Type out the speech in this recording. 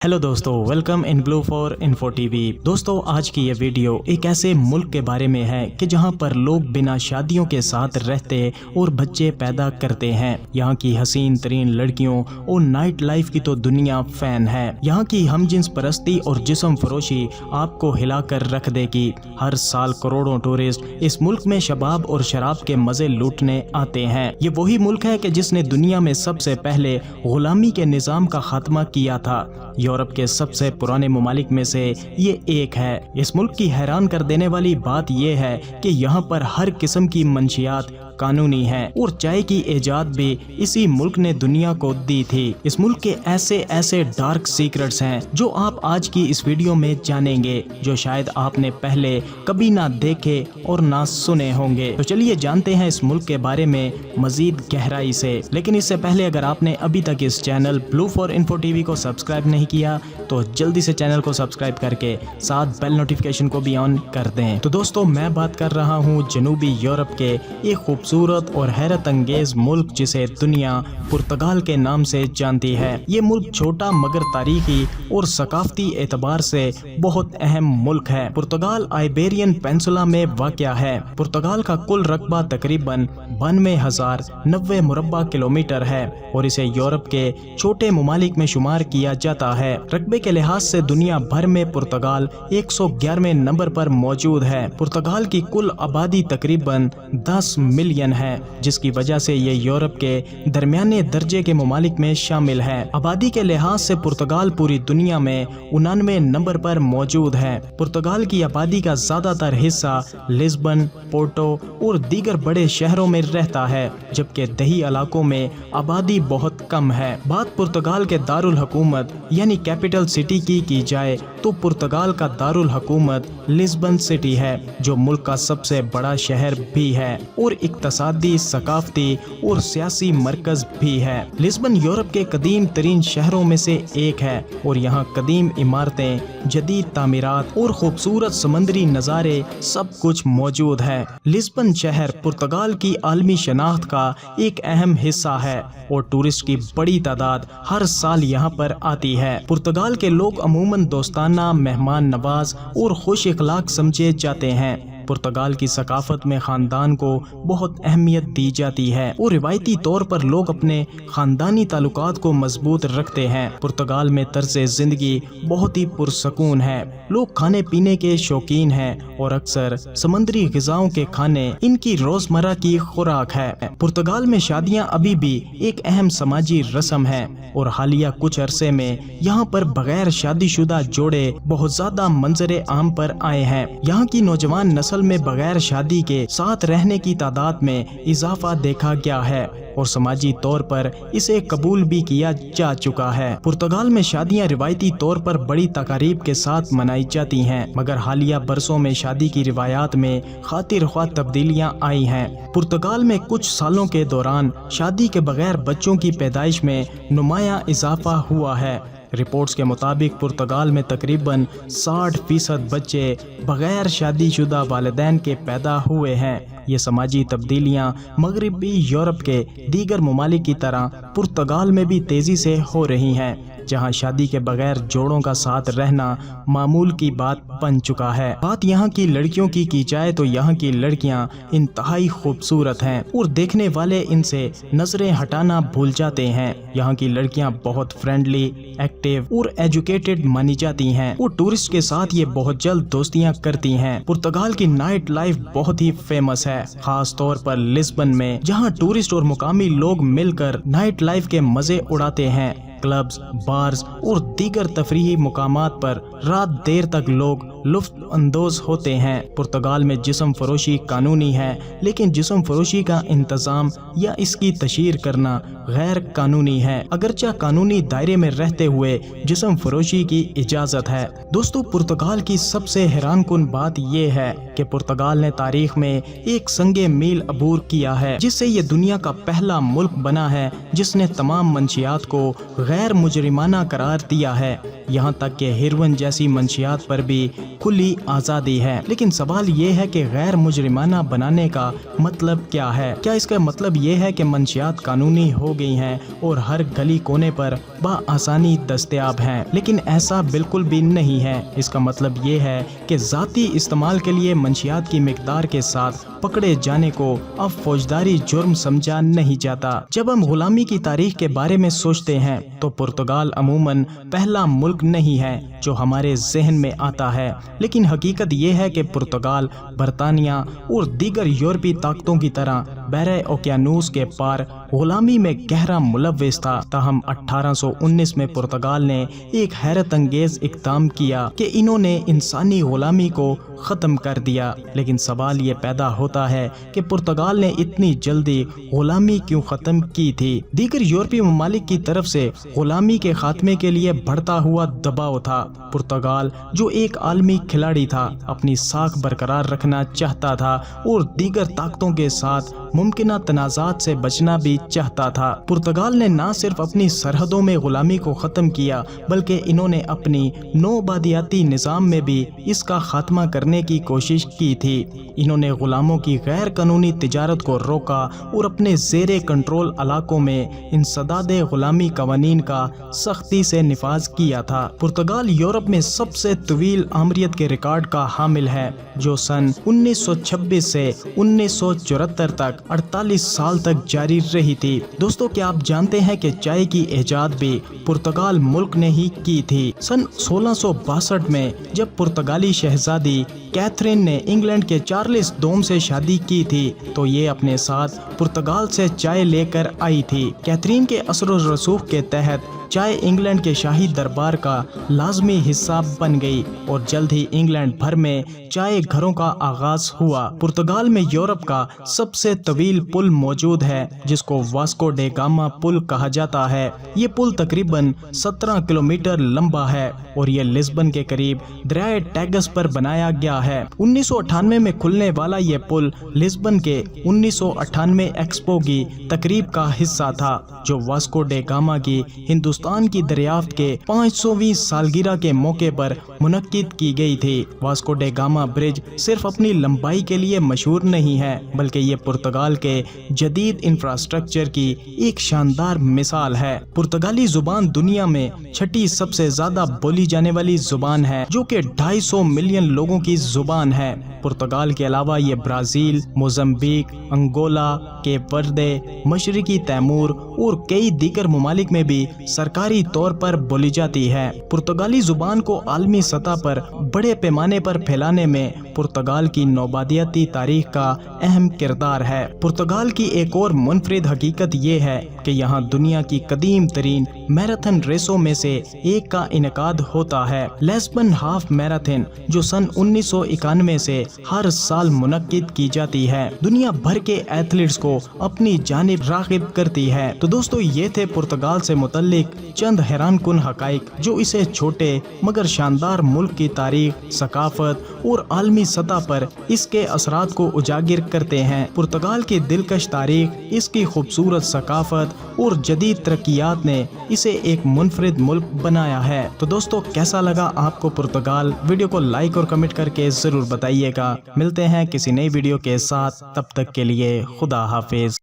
Hello दोस्तों, welcome in blue for info TV. दोस्तों, आज की ये वीडियो एक ऐसे मुल्क के बारे में है कि जहां पर लोग बिना शादियों के साथ रहते और बच्चे पैदा करते हैं। यहां की हसीन तरीन लड़कियों और नाइट लाइफ की तो दुनिया फैन है। यहां की हमजिन्स परस्ती और जिस्म फरोशी आपको हिला कर रख देगी। हर साल करोड़ों टूरिस्ट इस मुल्क में शबाब और शराब के मजे लूटने आते हैं। ये वही मुल्क है कि जिसने दुनिया में सबसे पहले गुलामी के निजाम का खात्मा किया था। यूरोप के सबसे पुराने ममालिक में से ये एक है। इस मुल्क की हैरान कर देने वाली बात यह है कि यहाँ पर हर किस्म की मंशियात कानूनी है और चाय की इजाद भी इसी मुल्क ने दुनिया को दी थी। इस मुल्क के ऐसे ऐसे डार्क सीक्रेट्स हैं जो आप आज की इस वीडियो में जानेंगे, जो शायद आपने पहले कभी ना देखे और ना सुने होंगे। तो चलिए जानते हैं इस मुल्क के बारे में मजीद गहराई से। लेकिन इससे पहले अगर आपने अभी तक इस channel blue for info TV को सब्सक्राइब नहीं किया तो जल्दी से चैनल को सब्सक्राइब करके साथ बेल नोटिफिकेशन को भी ऑन कर दें। तो दोस्तों, मैं बात कर रहा हूँ जनूबी यूरोप के एक खूबसूरत और हैरत अंगेज मुल्क जिसे दुनिया पुर्तगाल के नाम से जानती है। ये मुल्क छोटा मगर तारीखी और सकाफती एतबार से बहुत अहम मुल्क है। पुर्तगाल आइबेरियन पेंसुला में वाक़या है। पुर्तगाल का कुल रकबा तकरीबन 92,090 मुरब्बा किलोमीटर है और इसे यूरोप के छोटे ममालिक में शुमार किया जाता है। रकबे के लिहाज से दुनिया भर में पुर्तगाल 111वें नंबर पर मौजूद है। पुर्तगाल की कुल आबादी तकरीबन 10 मिलियन है, जिसकी वजह से ये यूरोप के दरमियाने दर्जे के ममालिक में शामिल है। आबादी के लिहाज से पुर्तगाल पूरी दुनिया में 99 नंबर पर मौजूद है। पुर्तगाल की आबादी का ज्यादातर हिस्सा लिस्बन, पोर्टो और दीगर बड़े शहरों में रहता है, जबकि दही इलाकों में आबादी बहुत कम है। बात पुर्तगाल के दारुल हुकूमत यानी कैपिटल सिटी की जाए तो पुर्तगाल का दारुल हुकूमत लिस्बन सिटी है, जो मुल्क का सबसे बड़ा शहर भी है और इक्तसादी, सकाफती और सियासी मरकज भी है। लिस्बन यूरोप के कदीम तरीन शहरों में से एक है और यहाँ कदीम इमारतें, जदीद तामीरात और खूबसूरत समंदरी नज़ारे सब कुछ मौजूद है। लिस्बन शहर पुर्तगाल की आलमी शनाख्त का एक अहम हिस्सा है और टूरिस्ट की बड़ी तादाद हर साल यहाँ पर आती है। पुर्तगाल के लोग अमूमन दोस्ताना, मेहमान नवाज और खुश इखलाक समझे जाते हैं। पुर्तगाल की सकाफत में खानदान को बहुत अहमियत दी जाती है और रिवायती तौर पर लोग अपने खानदानी ताल्लुकात को मजबूत रखते हैं। पुर्तगाल में तर्ज़े ज़िंदगी बहुत ही पुरसकून है। लोग खाने पीने के शौकीन हैं और अक्सर समंदरी ग़िज़ाओं के खाने इनकी रोज़मर्रा की खुराक है। पुर्तगाल में शादियाँ अभी भी एक अहम समाजी रस्म है और हालिया कुछ अरसे में यहाँ पर बगैर शादीशुदा जोड़े बहुत ज़्यादा मंजरे आम पर आए हैं। यहाँ की नौजवान नस्ल में बगैर शादी के साथ रहने की तादाद में इजाफा देखा गया है और समाजी तौर पर इसे कबूल भी किया जा चुका है। पुर्तगाल में शादियां रिवायती तौर पर बड़ी तकारीब के साथ मनाई जाती हैं, मगर हालिया बरसों में शादी की रिवायात में खातिर ख्वाह तब्दीलियां आई हैं। पुर्तगाल में कुछ सालों के दौरान शादी के बगैर बच्चों की पैदाइश में नुमाया इजाफा हुआ है। रिपोर्ट्स के मुताबिक पुर्तगाल में तकरीबन 60% बच्चे बगैर शादीशुदा वालिदैन के पैदा हुए हैं। ये समाजी तब्दीलियां मगरबी यूरोप के दीगर ममालिक की तरह पुर्तगाल में भी तेज़ी से हो रही हैं, जहां शादी के बगैर जोड़ों का साथ रहना मामूल की बात बन चुका है। बात यहाँ की लड़कियों की जाए तो यहाँ की लड़कियाँ इंतहाई खूबसूरत हैं और देखने वाले इनसे नजरें हटाना भूल जाते हैं। यहाँ की लड़कियाँ बहुत फ्रेंडली, एक्टिव और एजुकेटेड मानी जाती हैं और टूरिस्ट के साथ ये बहुत जल्द दोस्तियाँ करती हैं। पुर्तगाल की नाइट लाइफ बहुत ही फेमस है, खास तौर पर लिस्बन में, जहाँ टूरिस्ट और मुकामी लोग मिलकर नाइट लाइफ के मजे उड़ाते हैं। क्लब्स, बार्स और दीगर तफरीही मुकामात पर रात देर तक लोग लुफ्त अंदोज होते हैं। पुर्तगाल में जिस्म फरोशी कानूनी है, लेकिन जिस्म फरोशी का इंतजाम या इसकी तशहीर करना गैर कानूनी है, अगरचे कानूनी दायरे में रहते हुए जिस्म फरोशी की इजाज़त है। दोस्तों, पुर्तगाल की सबसे हैरानकुन बात यह है कि पुर्तगाल ने तारीख में एक संगे मील अबूर किया है, जिससे ये दुनिया का पहला मुल्क बना है जिसने तमाम मंशियात को गैर मुजरिमाना करार दिया है। यहाँ तक कि हेरोइन जैसी मंशियात पर भी کھلی آزادی ہے۔ لیکن سوال یہ ہے کہ غیر مجرمانہ بنانے کا مطلب کیا ہے؟ کیا اس کا مطلب یہ ہے کہ منشیات قانونی ہو گئی ہیں اور ہر گلی کونے پر بآسانی دستیاب ہیں؟ لیکن ایسا بالکل بھی نہیں ہے۔ اس کا مطلب یہ ہے کہ ذاتی استعمال کے لیے منشیات کی مقدار کے ساتھ پکڑے جانے کو اب فوجداری جرم سمجھا نہیں جاتا۔ جب ہم غلامی کی تاریخ کے بارے میں سوچتے ہیں تو پرتگال عموماً پہلا ملک نہیں ہے جو ہمارے ذہن میں آتا ہے، لیکن حقیقت یہ ہے کہ پرتگال برطانیہ اور دیگر یورپی طاقتوں کی طرح بحر اوقیانوس کے پار غلامی میں گہرا ملوث تھا۔ تاہم 1819 میں پرتگال نے ایک حیرت انگیز اقدام کیا کہ انہوں نے انسانی غلامی کو ختم کر دیا۔ لیکن سوال یہ پیدا ہوتا ہے کہ پرتگال نے اتنی جلدی غلامی کیوں ختم کی تھی؟ دیگر یورپی ممالک کی طرف سے غلامی کے خاتمے کے لیے بڑھتا ہوا دباؤ تھا۔ پرتگال جو ایک عالمی کھلاڑی تھا اپنی ساکھ برقرار رکھنا چاہتا تھا اور دیگر طاقتوں کے ساتھ ممکنہ تنازعات سے بچنا بھی چاہتا تھا۔ پرتگال نے نہ صرف اپنی سرحدوں میں غلامی کو ختم کیا بلکہ انہوں نے اپنی نوآبادیاتی نظام میں بھی اس کا خاتمہ کرنے کی کوشش کی تھی۔ انہوں نے غلاموں کی غیر قانونی تجارت کو روکا اور اپنے زیر کنٹرول علاقوں میں انسداد غلامی قوانین کا سختی سے نفاذ کیا تھا۔ پرتگال یورپ میں سب سے طویل آمریت کے ریکارڈ کا حامل ہے، جو سن 1926 سے 1974 تک 48 سال تک جاری رہی تھی۔ دوستو، کیا آپ جانتے ہیں کہ چائے کی ایجاد بھی پرتگال ملک نے ہی کی تھی؟ سن 1662 میں جب پرتگالی شہزادی کیتھرین نے انگلینڈ کے چارلس دوم سے شادی کی تھی تو یہ اپنے ساتھ پرتگال سے چائے لے کر آئی تھی۔ کیتھرین کے اثر و رسوخ کے تحت چائے انگلینڈ کے شاہی دربار کا لازمی حصہ بن گئی اور جلد ہی انگلینڈ بھر میں چائے گھروں کا آغاز ہوا۔ پرتگال میں یورپ کا سب سے طویل پل موجود ہے جس کو واسکو ڈے گاما پل کہا جاتا ہے۔ یہ پل تقریباً 17 کلومیٹر لمبا ہے اور یہ لسبن کے قریب دریائے ٹیگس پر بنایا گیا ہے۔ 1998 میں کھلنے والا یہ پل لسبن کے 1998 ایکسپو کی تقریب کا حصہ تھا جو واسکو ڈے گاما کی ہندوستان کی دریافت کے 500ویں سالگرہ کے موقع پر منعقد کی گئی تھی۔ واسکو ڈے گاما برج صرف اپنی لمبائی کے لیے مشہور نہیں ہے بلکہ یہ پرتگال کے جدید انفراسٹرکچر کی ایک شاندار مثال ہے۔ پرتگالی زبان دنیا میں چھٹی سب سے زیادہ بولی جانے والی زبان ہے جو کہ 250 ملین لوگوں کی زبان ہے۔ پرتگال کے علاوہ یہ Brazil, Mozambique, Angola, Cape Verde, مشرقی تیمور اور کئی دیگر ممالک میں بھی سرکاری طور پر بولی جاتی ہے۔ پرتگالی زبان کو عالمی سطح پر بڑے پیمانے پر پھیلانے میں پرتگال کی نوآبادیاتی تاریخ کا اہم کردار ہے۔ پرتگال کی ایک اور منفرد حقیقت یہ ہے کہ یہاں دنیا کی قدیم ترین میراتھن ریسوں میں سے ایک کا انعقاد ہوتا ہے، لسبن ہاف میراتھن، جو سن 1991 سے ہر سال منعقد کی جاتی ہے۔ دنیا بھر کے ایتھلیٹس کو اپنی جانب راغب کرتی ہے۔ تو دوستو، یہ تھے پرتگال سے متعلق چند حیران کن حقائق جو اسے چھوٹے مگر شاندار ملک کی تاریخ، ثقافت اور عالمی سطح پر اس کے اثرات کو اجاگر کرتے ہیں۔ پرتگال کی دلکش تاریخ، اس کی خوبصورت ثقافت اور جدید ترقیات نے اسے ایک منفرد ملک بنایا ہے۔ تو دوستو، کیسا لگا آپ کو پرتگال؟ ویڈیو کو لائک اور کمنٹ کر کے ضرور بتائیے گا۔ ملتے ہیں کسی نئی ویڈیو کے ساتھ، تب تک کے لیے خدا حافظ۔